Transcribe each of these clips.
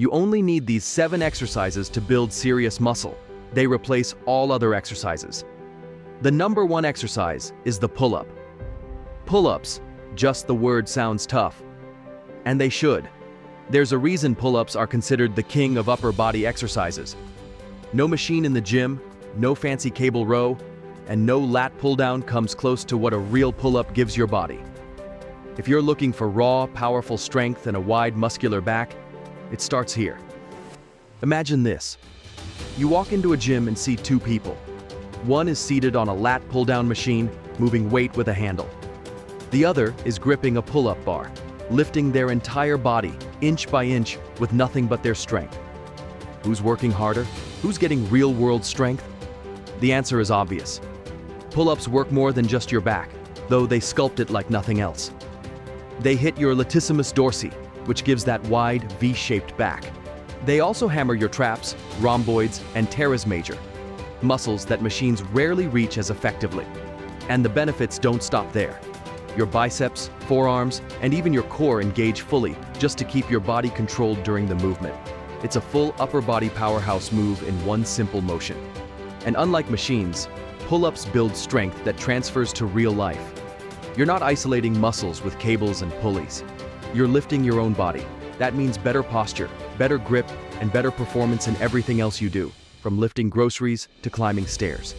You only need these 7 exercises to build serious muscle. They replace all other exercises. The number 1 exercise is the pull-up. Pull-ups, just the word sounds tough. And they should. There's a reason pull-ups are considered the king of upper body exercises. No machine in the gym, no fancy cable row, and no lat pull-down comes close to what a real pull-up gives your body. If you're looking for raw, powerful strength and a wide muscular back, it starts here. Imagine this. You walk into a gym and see 2 people. One is seated on a lat pull-down machine, moving weight with a handle. The other is gripping a pull-up bar, lifting their entire body, inch by inch, with nothing but their strength. Who's working harder? Who's getting real-world strength? The answer is obvious. Pull-ups work more than just your back, though they sculpt it like nothing else. They hit your latissimus dorsi, which gives that wide, V-shaped back. They also hammer your traps, rhomboids, and teres major, muscles that machines rarely reach as effectively. And the benefits don't stop there. Your biceps, forearms, and even your core engage fully just to keep your body controlled during the movement. It's a full upper body powerhouse move in one simple motion. And unlike machines, pull-ups build strength that transfers to real life. You're not isolating muscles with cables and pulleys. You're lifting your own body. That means better posture, better grip, and better performance in everything else you do, from lifting groceries to climbing stairs.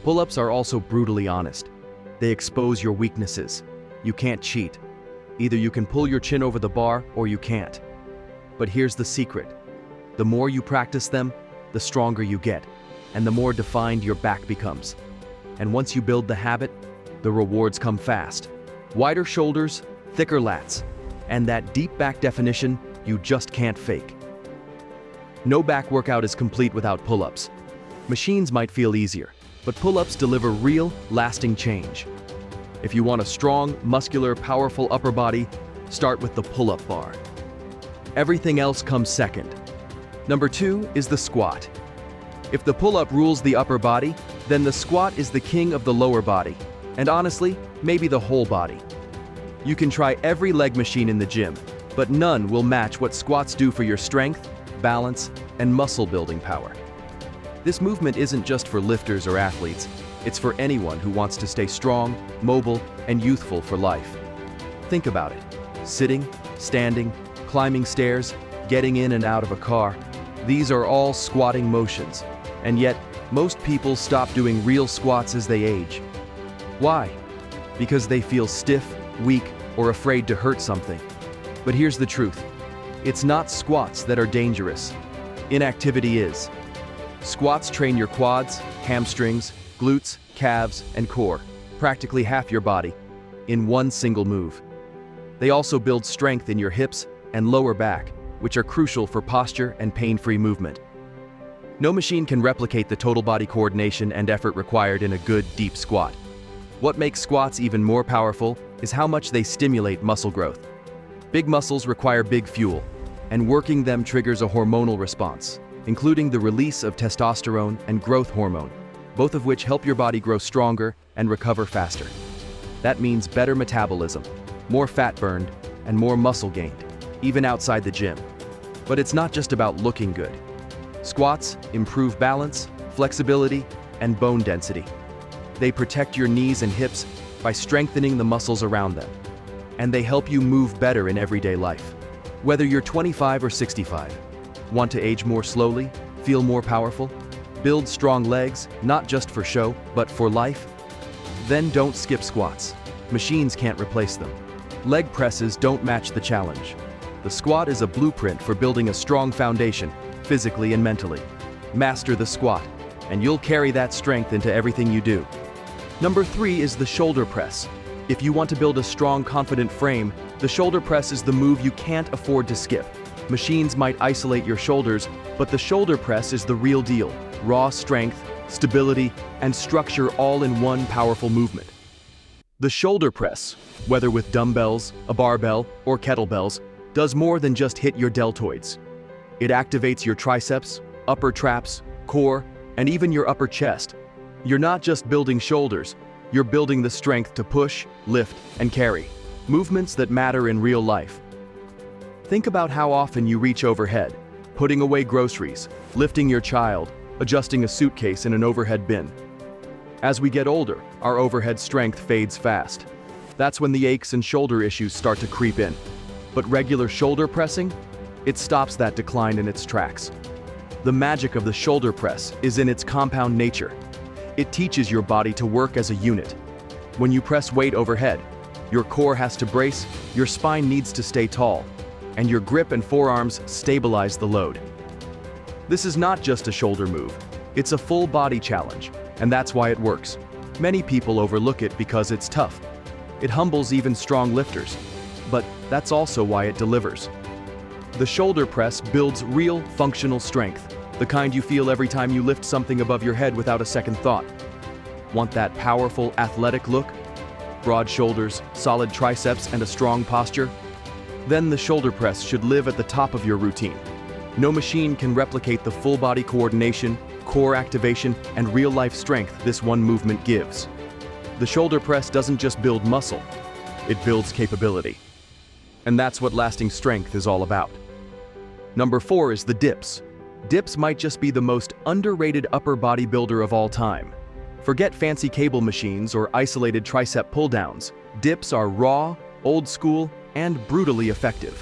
Pull-ups are also brutally honest. They expose your weaknesses. You can't cheat. Either you can pull your chin over the bar or you can't. But here's the secret. The more you practice them, the stronger you get, and the more defined your back becomes. And once you build the habit, the rewards come fast. Wider shoulders, thicker lats, and that deep back definition you just can't fake. No back workout is complete without pull-ups. Machines might feel easier, but pull-ups deliver real, lasting change. If you want a strong, muscular, powerful upper body, start with the pull-up bar. Everything else comes second. Number 2 is the squat. If the pull-up rules the upper body, then the squat is the king of the lower body, and honestly, maybe the whole body. You can try every leg machine in the gym, but none will match what squats do for your strength, balance, and muscle building power. This movement isn't just for lifters or athletes, it's for anyone who wants to stay strong, mobile, and youthful for life. Think about it. Sitting, standing, climbing stairs, getting in and out of a car, these are all squatting motions, and yet most people stop doing real squats as they age. Why? Because they feel stiff, weak, or afraid to hurt something. But here's the truth. It's not squats that are dangerous. Inactivity is. Squats train your quads, hamstrings, glutes, calves, and core, practically half your body, in one single move. They also build strength in your hips and lower back, which are crucial for posture and pain-free movement. No machine can replicate the total body coordination and effort required in a good, deep squat. What makes squats even more powerful is how much they stimulate muscle growth. Big muscles require big fuel, and working them triggers a hormonal response, including the release of testosterone and growth hormone, both of which help your body grow stronger and recover faster. That means better metabolism, more fat burned, and more muscle gained, even outside the gym. But it's not just about looking good. Squats improve balance, flexibility, and bone density. They protect your knees and hips by strengthening the muscles around them. And they help you move better in everyday life. Whether you're 25 or 65, want to age more slowly, feel more powerful, build strong legs, not just for show, but for life? Then don't skip squats. Machines can't replace them. Leg presses don't match the challenge. The squat is a blueprint for building a strong foundation, physically and mentally. Master the squat, and you'll carry that strength into everything you do. Number 3 is the shoulder press. If you want to build a strong, confident frame, the shoulder press is the move you can't afford to skip. Machines might isolate your shoulders, but the shoulder press is the real deal. Raw strength, stability, and structure all in one powerful movement. The shoulder press, whether with dumbbells, a barbell, or kettlebells, does more than just hit your deltoids. It activates your triceps, upper traps, core, and even your upper chest. You're not just building shoulders, you're building the strength to push, lift, and carry. Movements that matter in real life. Think about how often you reach overhead, putting away groceries, lifting your child, adjusting a suitcase in an overhead bin. As we get older, our overhead strength fades fast. That's when the aches and shoulder issues start to creep in. But regular shoulder pressing? It stops that decline in its tracks. The magic of the shoulder press is in its compound nature. It teaches your body to work as a unit. When you press weight overhead, your core has to brace, your spine needs to stay tall, and your grip and forearms stabilize the load. This is not just a shoulder move, it's a full body challenge, and that's why it works. Many people overlook it because it's tough. It humbles even strong lifters, but that's also why it delivers. The shoulder press builds real functional strength, the kind you feel every time you lift something above your head without a second thought. Want that powerful, athletic look? Broad shoulders, solid triceps, and a strong posture? Then the shoulder press should live at the top of your routine. No machine can replicate the full body coordination, core activation, and real-life strength this one movement gives. The shoulder press doesn't just build muscle, it builds capability. And that's what lasting strength is all about. Number 4 is the dips. Dips might just be the most underrated upper body builder of all time. Forget fancy cable machines or isolated tricep pull-downs. Dips are raw, old school, and brutally effective.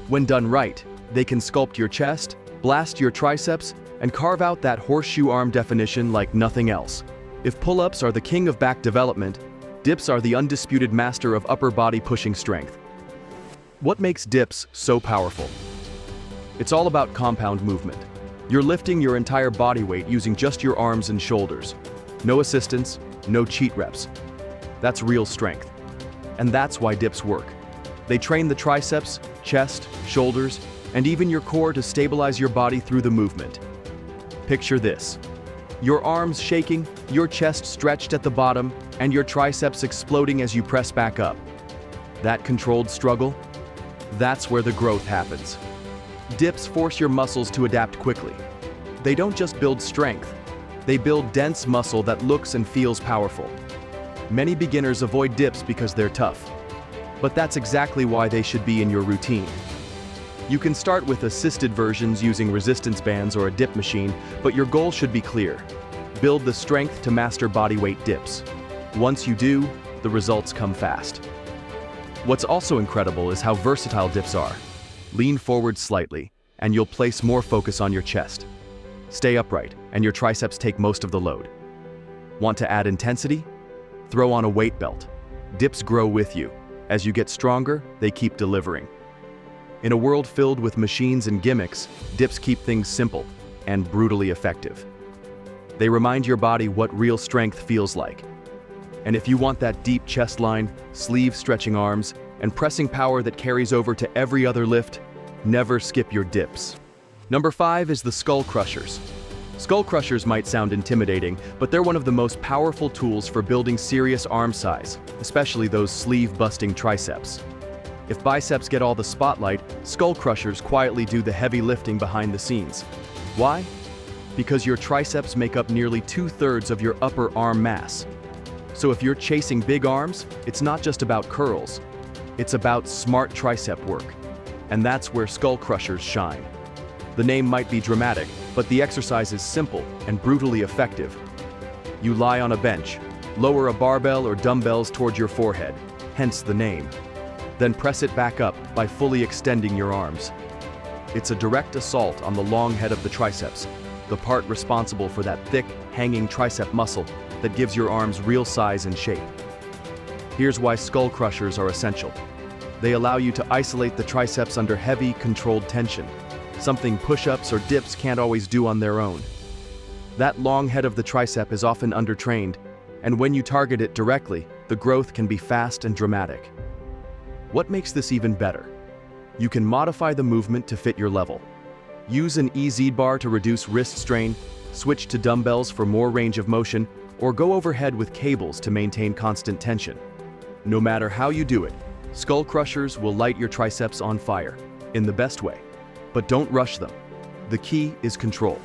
When done right, they can sculpt your chest, blast your triceps, and carve out that horseshoe arm definition like nothing else. If pull-ups are the king of back development, dips are the undisputed master of upper body pushing strength. What makes dips so powerful? It's all about compound movement. You're lifting your entire body weight using just your arms and shoulders. No assistance, no cheat reps. That's real strength. And that's why dips work. They train the triceps, chest, shoulders, and even your core to stabilize your body through the movement. Picture this. Your arms shaking, your chest stretched at the bottom, and your triceps exploding as you press back up. That controlled struggle? That's where the growth happens. Dips force your muscles to adapt quickly. They don't just build strength, they build dense muscle that looks and feels powerful. Many beginners avoid dips because they're tough. But that's exactly why they should be in your routine. You can start with assisted versions using resistance bands or a dip machine, but your goal should be clear. Build the strength to master bodyweight dips. Once you do, the results come fast. What's also incredible is how versatile dips are. Lean forward slightly, and you'll place more focus on your chest. Stay upright, and your triceps take most of the load. Want to add intensity? Throw on a weight belt. Dips grow with you. As you get stronger, they keep delivering. In a world filled with machines and gimmicks, dips keep things simple and brutally effective. They remind your body what real strength feels like. And if you want that deep chest line, sleeve-stretching arms, and pressing power that carries over to every other lift, never skip your dips. Number 5 is the skull crushers. Skull crushers might sound intimidating, but they're one of the most powerful tools for building serious arm size, especially those sleeve-busting triceps. If biceps get all the spotlight, skull crushers quietly do the heavy lifting behind the scenes. Why? Because your triceps make up nearly 2/3 of your upper arm mass. So if you're chasing big arms, it's not just about curls. It's about smart tricep work. And that's where skull crushers shine. The name might be dramatic, but the exercise is simple and brutally effective. You lie on a bench, lower a barbell or dumbbells toward your forehead, hence the name. Then press it back up by fully extending your arms. It's a direct assault on the long head of the triceps, the part responsible for that thick, hanging tricep muscle that gives your arms real size and shape. Here's why skull crushers are essential. They allow you to isolate the triceps under heavy, controlled tension, something push-ups or dips can't always do on their own. That long head of the tricep is often undertrained, and when you target it directly, the growth can be fast and dramatic. What makes this even better? You can modify the movement to fit your level. Use an EZ bar to reduce wrist strain, switch to dumbbells for more range of motion, or go overhead with cables to maintain constant tension. No matter how you do it, skull crushers will light your triceps on fire, in the best way. But don't rush them. The key is control.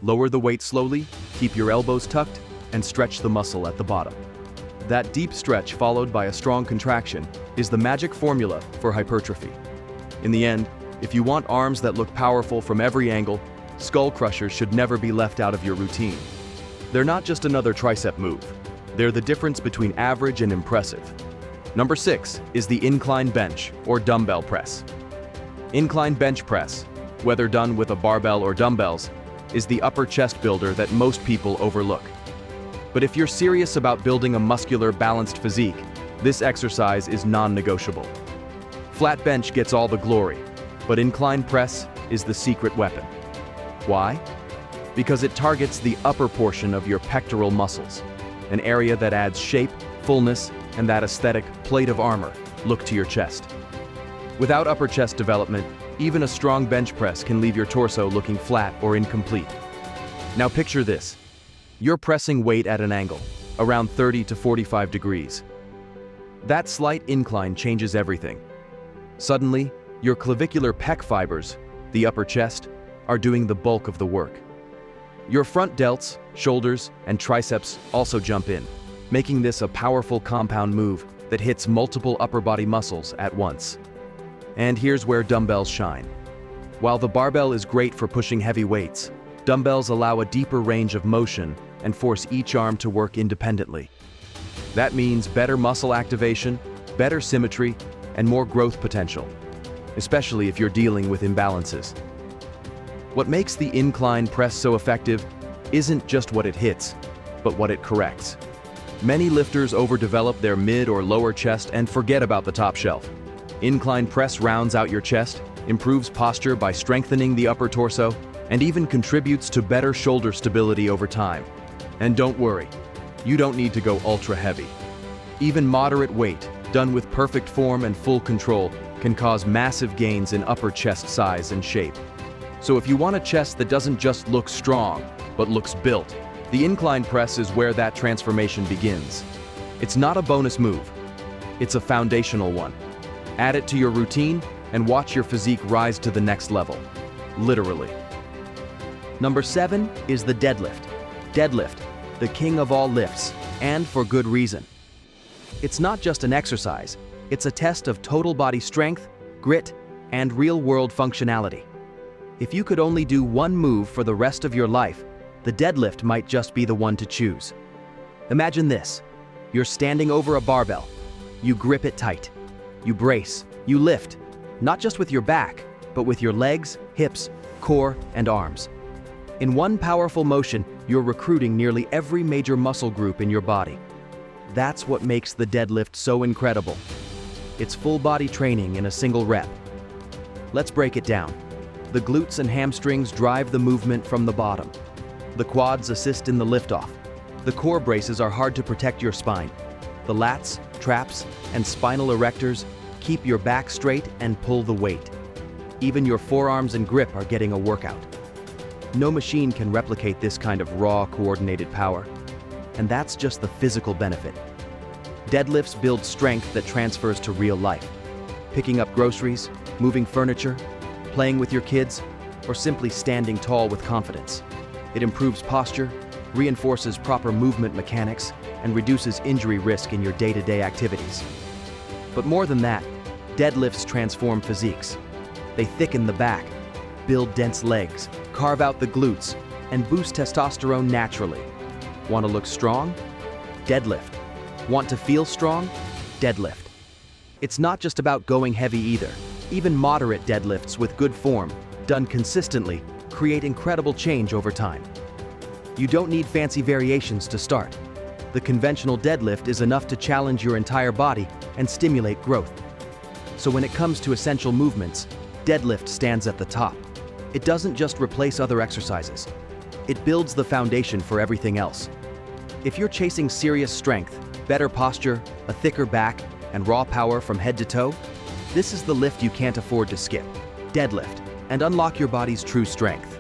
Lower the weight slowly, keep your elbows tucked, and stretch the muscle at the bottom. That deep stretch followed by a strong contraction is the magic formula for hypertrophy. In the end, If you want arms that look powerful from every angle, skull crushers should never be left out of your routine. They're not just another tricep move. They're the difference between average and impressive. Number 6 is the incline bench or dumbbell press. Incline bench press, whether done with a barbell or dumbbells, is the upper chest builder that most people overlook. But if you're serious about building a muscular, balanced physique, this exercise is non-negotiable. Flat bench gets all the glory, but incline press is the secret weapon. Why? Because it targets the upper portion of your pectoral muscles, an area that adds shape, fullness, and that aesthetic plate of armor look to your chest. Without upper chest development, even a strong bench press can leave your torso looking flat or incomplete. Now picture this. You're pressing weight at an angle, around 30 to 45 degrees. That slight incline changes everything. Suddenly, your clavicular pec fibers, the upper chest, are doing the bulk of the work. Your front delts, shoulders, and triceps also jump in, making this a powerful compound move that hits multiple upper body muscles at once. And here's where dumbbells shine. While the barbell is great for pushing heavy weights, dumbbells allow a deeper range of motion and force each arm to work independently. That means better muscle activation, better symmetry, and more growth potential, especially if you're dealing with imbalances. What makes the incline press so effective isn't just what it hits, but what it corrects. Many lifters overdevelop their mid or lower chest and forget about the top shelf. Incline press rounds out your chest, improves posture by strengthening the upper torso, and even contributes to better shoulder stability over time. And don't worry, you don't need to go ultra heavy. Even moderate weight, done with perfect form and full control, can cause massive gains in upper chest size and shape. So if you want a chest that doesn't just look strong, but looks built, the incline press is where that transformation begins. It's not a bonus move, it's a foundational one. Add it to your routine and watch your physique rise to the next level, literally. Number 7 is the deadlift. Deadlift, the king of all lifts, and for good reason. It's not just an exercise, it's a test of total body strength, grit, and real-world functionality. If you could only do one move for the rest of your life, the deadlift might just be the one to choose. Imagine this. You're standing over a barbell. You grip it tight. You brace. You lift, not just with your back, but with your legs, hips, core, and arms. In one powerful motion, you're recruiting nearly every major muscle group in your body. That's what makes the deadlift so incredible. It's full body training in a single rep. Let's break it down. The glutes and hamstrings drive the movement from the bottom. The quads assist in the liftoff. The core braces are hard to protect your spine. The lats, traps, and spinal erectors keep your back straight and pull the weight. Even your forearms and grip are getting a workout. No machine can replicate this kind of raw, coordinated power. And that's just the physical benefit. Deadlifts build strength that transfers to real life. Picking up groceries, moving furniture, playing with your kids, or simply standing tall with confidence. It improves posture, reinforces proper movement mechanics, and reduces injury risk in your day-to-day activities. But more than that, deadlifts transform physiques. They thicken the back, build dense legs, carve out the glutes, and boost testosterone naturally. Want to look strong? Deadlift. Want to feel strong? Deadlift. It's not just about going heavy either. Even moderate deadlifts with good form, done consistently, create incredible change over time. You don't need fancy variations to start. The conventional deadlift is enough to challenge your entire body and stimulate growth. So when it comes to essential movements, deadlift stands at the top. It doesn't just replace other exercises. It builds the foundation for everything else. If you're chasing serious strength, better posture, a thicker back, and raw power from head to toe, this is the lift you can't afford to skip. Deadlift, and unlock your body's true strength.